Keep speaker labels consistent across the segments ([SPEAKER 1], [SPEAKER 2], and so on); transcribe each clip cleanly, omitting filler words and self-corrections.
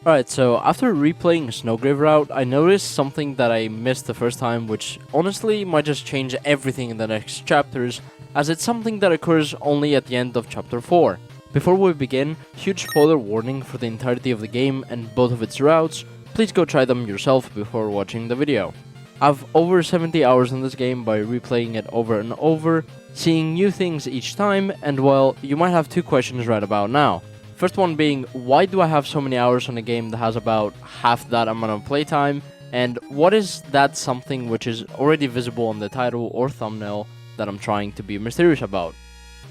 [SPEAKER 1] Alright, so after replaying Snowgrave route, I noticed something that I missed the first time, which honestly might just change everything in the next chapters, as it's something that occurs only at the end of chapter 4. Before we begin, huge spoiler warning for the entirety of the game and both of its routes. Please go try them yourself before watching the video. I've over 70 hours in this game by replaying it over and over, seeing new things each time, and well, you might have two questions right about now. First one being, why do I have so many hours on a game that has about half that amount of playtime, and what is that something which is already visible on the title or thumbnail that I'm trying to be mysterious about?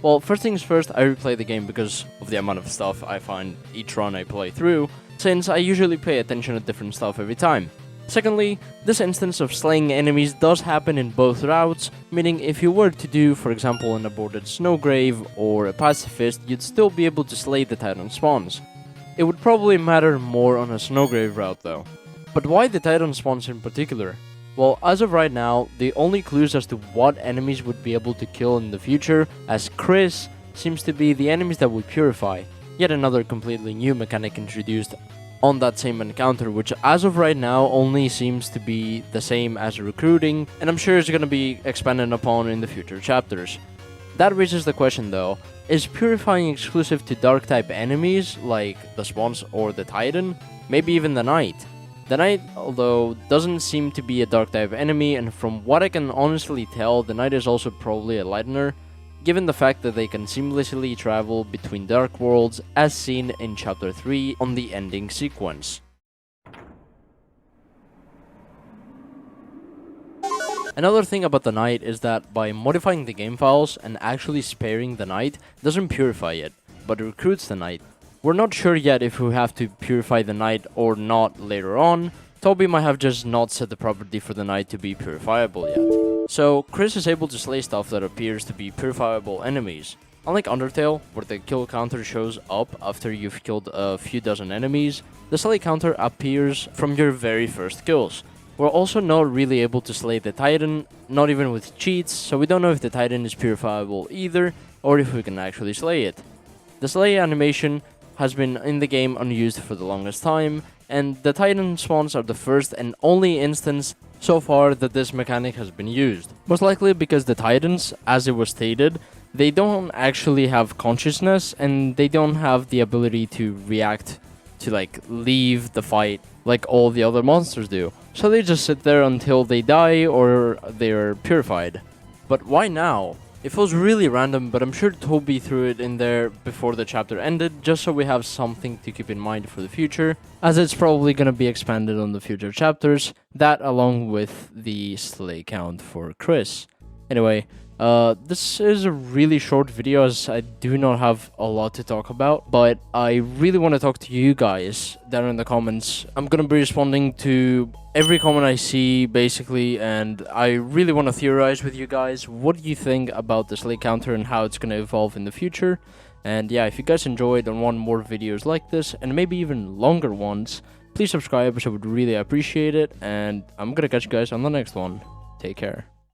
[SPEAKER 1] Well, first things first, I replay the game because of the amount of stuff I find each run I play through, since I usually pay attention to different stuff every time. Secondly, this instance of slaying enemies does happen in both routes, meaning if you were to do, for example, an aborted Snowgrave or a pacifist, you'd still be able to slay the Titan spawns. It would probably matter more on a Snowgrave route though. But why the Titan spawns in particular? Well, as of right now, the only clues as to what enemies would be able to kill in the future, as Kris, seems to be the enemies that would purify. Yet another completely new mechanic introduced on that same encounter, which as of right now only seems to be the same as recruiting, and I'm sure it's going to be expanded upon in the future chapters. That raises the question though, is purifying exclusive to dark type enemies like the spawns or the Titan? Maybe even the Knight? The Knight, although, doesn't seem to be a dark type enemy, and from what I can honestly tell, the Knight is also probably a lightener, given the fact that they can seamlessly travel between dark worlds as seen in chapter 3 on the ending sequence. Another thing about the Knight is that by modifying the game files and actually sparing the Knight doesn't purify it, but recruits the Knight. We're not sure yet if we have to purify the Knight or not later on. Toby might have just not set the property for the Knight to be purifiable yet. So, Kris is able to slay stuff that appears to be purifiable enemies. Unlike Undertale, where the kill counter shows up after you've killed a few dozen enemies, the slay counter appears from your very first kills. We're also not really able to slay the Titan, not even with cheats, so we don't know if the Titan is purifiable either, or if we can actually slay it. The slay animation has been in the game unused for the longest time, and the Titan spawns are the first and only instance so far that this mechanic has been used. Most likely because the Titans, as it was stated, they don't actually have consciousness and they don't have the ability to react to leave the fight like all the other monsters do. So they just sit there until they die or they're purified. But why now? It feels really random, but I'm sure Toby threw it in there before the chapter ended, just so we have something to keep in mind for the future, as it's probably gonna be expanded on the future chapters, that along with the slay count for Kris. Anyway, this is a really short video as I do not have a lot to talk about, but I really want to talk to you guys down in the comments. I'm gonna be responding to every comment I see basically, and I really want to theorize with you guys. What do you think about the slay counter and how it's gonna evolve in the future? And yeah, if you guys enjoyed and want more videos like this, and maybe even longer ones, please subscribe, as I would really appreciate it, and I'm gonna catch you guys on the next one. Take care.